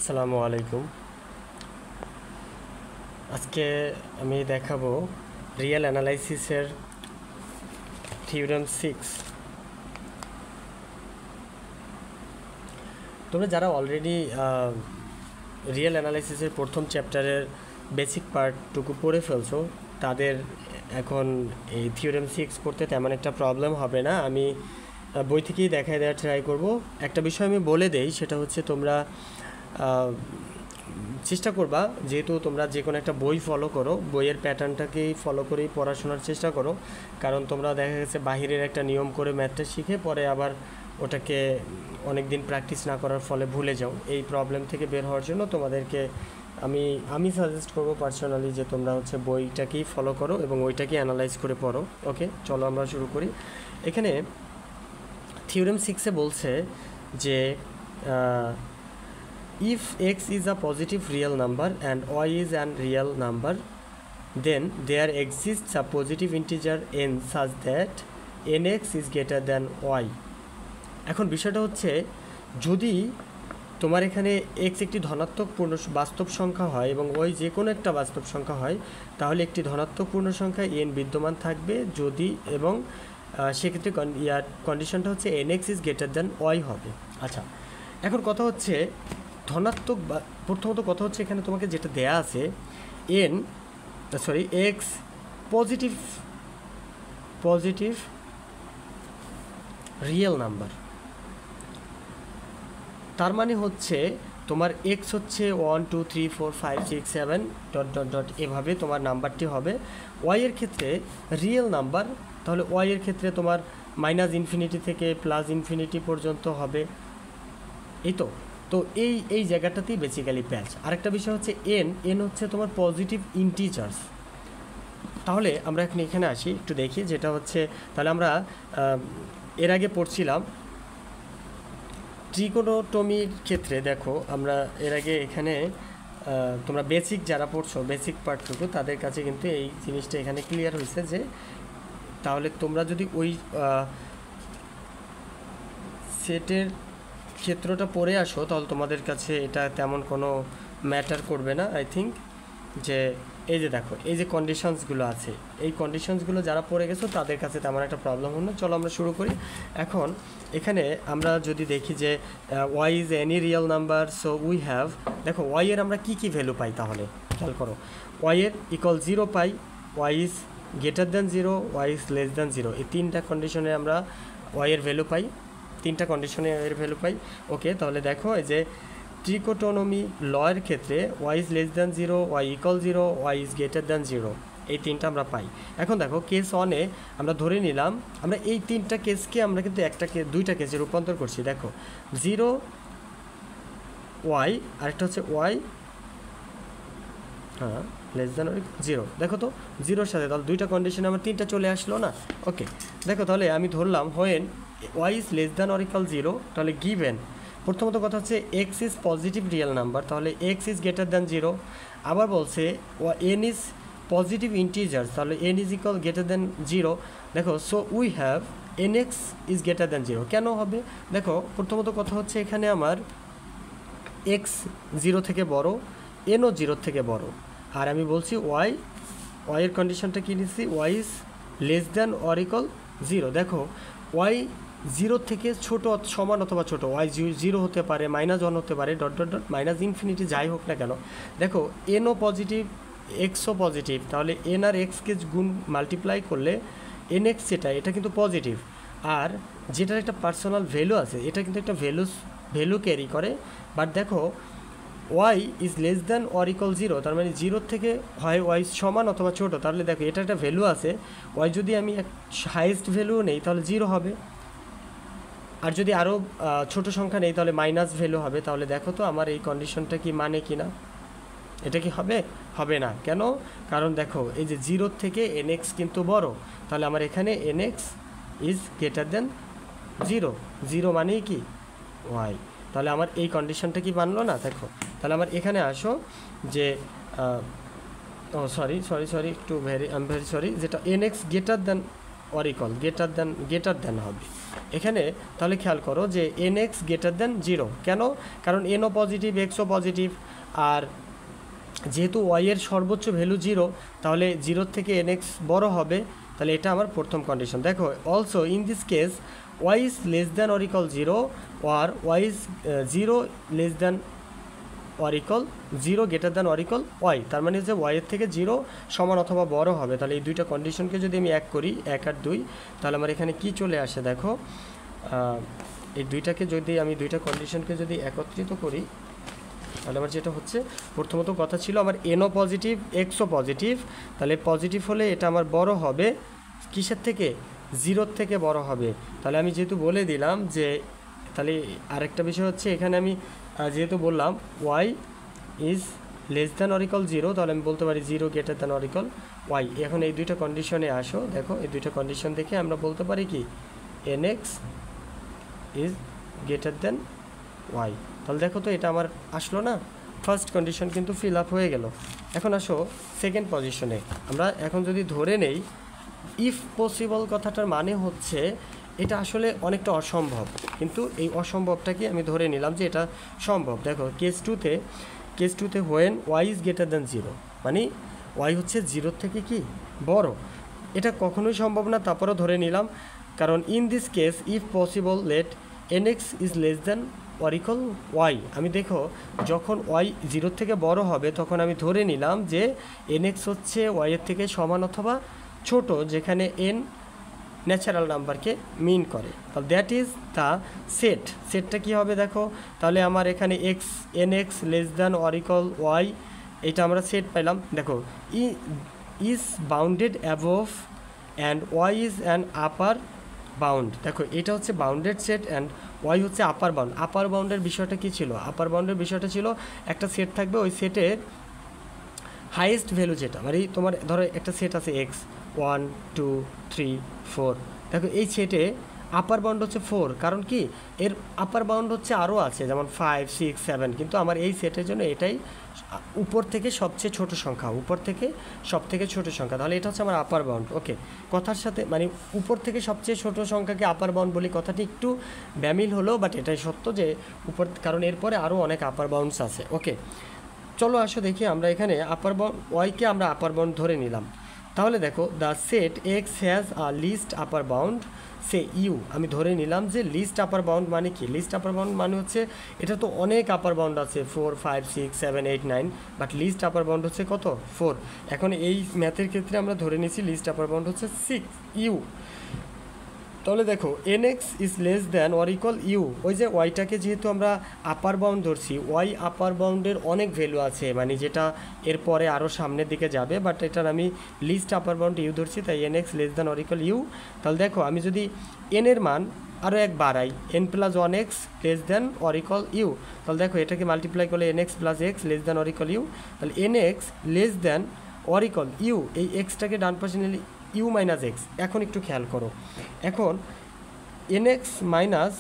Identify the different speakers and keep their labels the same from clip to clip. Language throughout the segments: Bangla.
Speaker 1: আসসালামু আলাইকুম। আজকে আমি দেখাবো রিয়েল অ্যানালাইসিসের থিওরেম 6। তোমরা যারা অলরেডি রিয়েল অ্যানালাইসিসের প্রথম চ্যাপ্টারের বেসিক পার্টটুকু পড়ে ফেলছো, তাদের এখন এই থিওরেম 6 করতে তেমন একটা প্রবলেম হবে না। আমি বই থেকেই দেখায় দেওয়ার ট্রাই করব। একটা বিষয় আমি বলে দেই, সেটা হচ্ছে তোমরা চেষ্টা করবা, যেহেতু তোমরা যে কোনো একটা বই ফলো করো, বইয়ের প্যাটার্নটাকেই ফলো করেই পড়াশোনার চেষ্টা করো। কারণ তোমরা দেখা গেছে বাহিরের একটা নিয়ম করে ম্যাথটা শিখে পরে আবার ওটাকে অনেক দিন প্র্যাকটিস না করার ফলে ভুলে যাও। এই প্রবলেম থেকে বের হওয়ার জন্য তোমাদেরকে আমি সাজেস্ট করবো পার্সোনালি যে তোমরা হচ্ছে বইটাকেই ফলো করো এবং ওইটাকেই অ্যানালাইজ করে পড়ো। ওকে, চলো আমরা শুরু করি। এখানে থিওরেম 6-এ বলছে যে if x is a positive real number and y is an real number, then there exists a positive integer n such that nx is greater than y. এখন বিষয়টা হচ্ছে, যদি তোমার এখানে x একটি ধনাত্মক পূর্ণ বাস্তব সংখ্যা হয় এবং y যে কোনো একটা বাস্তব সংখ্যা হয়, তাহলে একটি ধনাত্মক পূর্ণ সংখ্যা n বিদ্যমান থাকবে যদি, এবং সেক্ষেত্রে কন্ডিশনটা হচ্ছে nx is greater than y হবে। আচ্ছা, এখন কথা হচ্ছে ধনাত্মক, প্রথমত কথা হচ্ছে এখানে তোমাকে যেটা দেয়া আছে এক্স পজিটিভ রিয়েল নাম্বার, তার মানে হচ্ছে তোমার এক্স হচ্ছে 1 2 3 4 5 6 7 ডট ডট ডট এভাবে তোমার নাম্বারটি হবে। ওয়াই এর ক্ষেত্রে রিয়েল নাম্বার, তাহলে ওয়াই এর ক্ষেত্রে তোমার মাইনাস ইনফিনিটি থেকে প্লাস ইনফিনিটি পর্যন্ত হবে। এই তো এই জায়গাটাতেই বেসিক্যালি প্যাচ। আরেকটা বিষয় হচ্ছে এন হচ্ছে তোমার পজিটিভ ইন্টিজার্স। তাহলে আমরা এখন এখানে আসি, একটু দেখি যেটা হচ্ছে, তাহলে আমরা এর আগে পড়ছিলাম ট্রিগোনোটমির ক্ষেত্রে। দেখো আমরা এর আগে এখানে তোমরা বেসিক যারা পড়ছো, বেসিক পার্টটুকু, তাদের কাছে কিন্তু এই জিনিসটা এখানে ক্লিয়ার হয়েছে যে তাহলে তোমরা যদি ওই সেটের ক্ষেত্রটা পড়ে আসো, তাহলে তোমাদের কাছে এটা তেমন কোনো ম্যাটার করবে না। আই থিঙ্ক যে এই যে দেখো, এই যে কন্ডিশনসগুলো আছে, এই কন্ডিশনসগুলো যারা পড়ে গেছো তাদের কাছে তেমন একটা প্রবলেম হলো না। চলো আমরা শুরু করি। এখন এখানে আমরা যদি দেখি যে Y is any real number, so we have, দেখো ওয়াই এর আমরা কী ভ্যালু পাই, তাহলে খেয়াল করো, ওয়াই এর ইকুয়াল 0 পাই, Y is greater than 0, Y is less than 0, এই তিনটা কন্ডিশনে আমরা ওয়াই এর ভ্যালু পাই, তিনটা কন্ডিশনে এর ভ্যালু পাই। ওকে, তাহলে দেখো এই যে ট্রিকোটোনমি লয়ের ক্ষেত্রে Y is less than 0, Y equal 0, Y is greater than 0, এই তিনটা আমরা পাই। এখন দেখো কেস 1-এ আমরা ধরে নিলাম, আমরা এই তিনটা কেসকে আমরা কিন্তু দুইটা কেসে রূপান্তর করছি। দেখো 0 ওয়াই, আরেকটা হচ্ছে ওয়াই লেস দ্যান 0। দেখো তো 0-এর সাথে তাহলে দুইটা কন্ডিশনে আমার তিনটা চলে আসলো না। ওকে, দেখো তাহলে আমি ধরলাম when Y is less than or equal 0, তাহলে গিভেন প্রথমত কথা হচ্ছে X is positive real number, তাহলে এক্স ইজ গ্রেটার দ্যান 0। আবার বলছে এন ইজ পজিটিভ ইন্টিজার্স, তাহলে N is equal greater than 0। দেখো so we have N X is greater than 0। কেন হবে? দেখো প্রথমত কথা হচ্ছে এখানে আমার এক্স 0 থেকে বড়, এনও 0 থেকে বড়, আর আমি বলছি ওয়াইয়ের কন্ডিশনটা কী নিচ্ছি, Y is less than or equal 0। দেখো ওয়াই 0 থেকে ছোট, সমান অথবা ছোট, ওয়াই 0 হতে পারে, -1 হতে পারে, dot dot dot minus infinity, যাই হোক না কেন। দেখো এনও পজিটিভ, এক্সও পজিটিভ, তাহলে এন আর এক্সকে গুণ মাল্টিপ্লাই করলে এন এক্স এটা কিন্তু পজিটিভ, আর যেটার একটা পার্সোনাল ভ্যালু আছে, এটা কিন্তু একটা ভ্যালু ক্যারি করে। বাট দেখো Y is less than or equal 0, তার মানে 0 থেকে হয় ওয়াই সমান অথবা ছোটো, তাহলে দেখো এটা একটা ভ্যালু আছে, ওয়াই যদি আমি হাইয়েস্ট ভ্যালু নেই তাহলে 0 হবে, আর যদি আরও ছোট সংখ্যা নেই তাহলে মাইনাস ভ্যালু হবে। তাহলে দেখো তো আমার এই কন্ডিশনটা কি মানে কি না, এটা কি হবে না। কেন? কারণ দেখো এই যে 0 থেকে এন এক্স কিন্তু বড়, তাহলে আমার এখানে N X is greater than 0 মানেই কি ওয়াই, তাহলে আমার এই কন্ডিশনটা কি মানলো না। দেখো তাহলে আমার এখানে আসো যে সরি একটু ভেরি সরি, যেটা N x greater than oracle greater than হবে এখানে। তাহলে খেয়াল করো যে nx গ্রেটার দেন 0 কেন, কারণ nও পজিটিভ এক্সও পজিটিভ, আর যেহেতু y এর সর্বোচ্চ ভ্যালু 0 তাহলে 0 থেকে nx বড় হবে, তাহলে এটা আমার প্রথম কন্ডিশন। দেখো also in this case y is less than or equal 0 আর y is 0 less than or equal 0 greater than or equal y, তার মানে যে y এর থেকে 0 সমান অথবা বড় হবে। তাহলে এই দুইটা কন্ডিশনকে যদি আমি এক করি 1 আর 2, তাহলে আমার এখানে কি চলে আসে দেখো, এই দুইটাকে যদি আমি দুইটা কন্ডিশনকে যদি একত্রিত করি তাহলে আমার যেটা হচ্ছে, প্রথমত কথা ছিল আমার এনও পজিটিভ এক্সও পজিটিভ, তাহলে পজিটিভ হলে এটা আমার বড় হবে কিসের থেকে, 0 থেকে বড় হবে। তাহলে আমি যেহেতু বলে দিলাম যে, তাহলে আরেকটা বিষয় হচ্ছে এখানে আমি যেহেতু বললাম y is less than or equal 0, তাহলে আমি বলতে পারি 0 greater than or equal y। এখন এই দুইটা কন্ডিশনে আসো, দেখো এই দুইটা কন্ডিশন দেখে আমরা বলতে পারি কি nx is greater than y। তাহলে দেখো তো এটা আমার আসলো না, ফার্স্ট কন্ডিশন কিন্তু ফিল আপ হয়ে গেল। এখন আসো সেকেন্ড পজিশনে, আমরা এখন যদি ধরে নেই ইফ পসিবল কথাটার মানে হচ্ছে এটা আসলে অনেকটা অসম্ভব, কিন্তু এই অসম্ভবটাকে আমি ধরে নিলাম যে এটা সম্ভব। দেখো কেস টুতে when y is greater than 0, মানে y হচ্ছে 0 থেকে কি বড়, এটা কখনোই সম্ভব না, তারপরেও ধরে নিলাম, কারণ in this case if possible let nx is less than or equal y। আমি দেখো যখন y 0 থেকে বড় হবে তখন আমি ধরে নিলাম যে nx হচ্ছে y এর থেকে সমান অথবা ছোট, যেখানে n ন্যাচারাল নাম্বারকে মিন করে। তাহলে দ্যাট ইজ দ্য সেটটা কী হবে দেখো, তাহলে আমার এখানে nx less than or equal y, এটা আমরা সেট পাইলাম। দেখো is bounded above and y is an upper bound. দেখো এটা হচ্ছে বাউন্ডেড সেট অ্যান্ড y হচ্ছে আপার বাউন্ড। আপার বাউন্ডের বিষয়টা কী ছিল, আপার বাউন্ডের বিষয়টা ছিল একটা সেট থাকবে, ওই সেটের হাইয়েস্ট ভ্যালু যেটা, মানে তোমার ধরো একটা সেট আছে x 1 2 3 4, দেখো এই সেটে আপার বাউন্ড হচ্ছে 4, কারণ কি এর আপার বাউন্ড হচ্ছে আরও আছে যেমন 5 6 7, কিন্তু আমার এই সেটের জন্য এটাই উপর থেকে সবচেয়ে ছোট সংখ্যা, উপর থেকে সব থেকে ছোট সংখ্যা, তাহলে এটা হচ্ছে আমার আপার বাউন্ড। ওকে, কথার সাথে মানে উপর থেকে সবচেয়ে ছোট সংখ্যাকে আপার বাউন্ড বলি, কথাটি একটু ব্যামিল হলো, বাট এটাই সত্য যে উপর, কারণ এরপরে আরও অনেক আপার বাউন্ডস আছে। ওকে, চলো আসো দেখি আমরা এখানে আপার বাউন্ড ওয়াইকে আমরা আপার বাউন্ড ধরে নিলাম। তাহলে দেখো the set X has a least upper bound say U, আমি ধরে নিলাম যে লিস্ট আপার বাউন্ড মানে কি, লিস্ট আপার বাউন্ড মানে হচ্ছে এটা তো অনেক আপার বাউন্ড আছে 4 5 6 7 8 9, বাট লিস্ট আপার বাউন্ড হচ্ছে কত 4। এখন এই ম্যাথের ক্ষেত্রে আমরা ধরে নিয়েছি লিস্ট আপার বাউন্ড হচ্ছে 6 ইউ। তাহলে দেখো nx is less than or equal U, ওই যে ওয়াইটাকে যেহেতু আমরা আপার বাউন্ড ধরছি, ওয়াই আপার বাউন্ডের অনেক ভ্যালু আছে, মানে যেটা এরপরে আরও সামনের দিকে যাবে, বাট এটার আমি লিস্ট আপার বাউন্ড ইউ ধরছি, তাই nx less than or equal U. তাহলে দেখো আমি যদি n এর মান আরও এক বাড়াই n plus 1x less than or equal U, তাহলে দেখো এটাকে মাল্টিপ্লাই করলে nx plus X less than or equal U, তাহলে nx less than or equal U, এই এক্সটাকে ডান পাশে নিলে ইউ মাইনাস এক্স। এখন একটু খেয়াল করো, এখন nx minus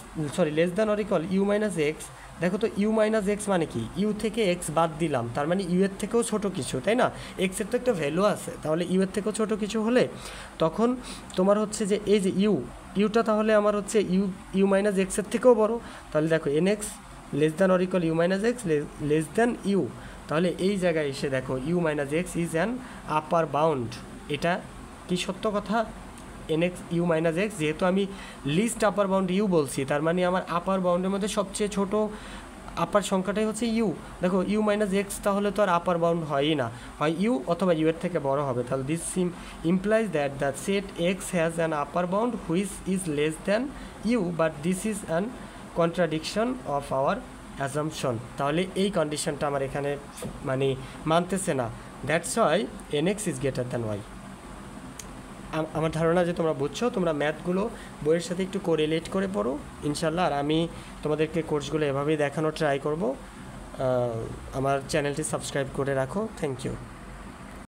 Speaker 1: less than or equal U minus X, দেখো তো ইউ মাইনাস এক্স মানে কি, ইউ থেকে এক্স বাদ দিলাম, তার মানে ইউ এর থেকেও ছোটো কিছু, তাই না, এক্সের তো একটা ভ্যালু আছে, তাহলে ইউ এর থেকেও ছোটো কিছু হলে তখন তোমার হচ্ছে যে এই যে ইউটা তাহলে আমার হচ্ছে ইউ মাইনাস এক্সের থেকেও বড়, তাহলে দেখো nx less than or equal U minus X less than U, তাহলে এই জায়গায় এসে দেখো U minus X is an upper bound. এটা কি সত্য কথা, nx ইউ মাইনাস এক্স, যেহেতু আমি লিস্ট আপার বাউন্ড ইউ বলছি, তার মানে আমার আপার বাউন্ডের মধ্যে সবচেয়ে ছোট আপার সংখ্যাটাই হচ্ছে ইউ। দেখো ইউ মাইনাস এক্স তাহলে তো আর আপার বাউন্ড হয়ই না, হয় ইউ অথবা ইউ এর থেকে বড় হবে, তাহলে this implies that the set X has an upper bound which is less than U, but this is an contradiction of our assumption. তাহলে এই কন্ডিশনটা আমার এখানে মানে মানতেছে না, that's why nx is greater than Y. আমার ধারণা যে তোমরা বুঝছো, তোমরা ম্যাথগুলো বইয়ের সাথে একটু কোরিলেট করে পড়ো ইনশাল্লাহ, আর আমি তোমাদেরকে কোর্সগুলো এভাবেই দেখানোর ট্রাই করব। আমার চ্যানেলটি সাবস্ক্রাইব করে রাখো। Thank you.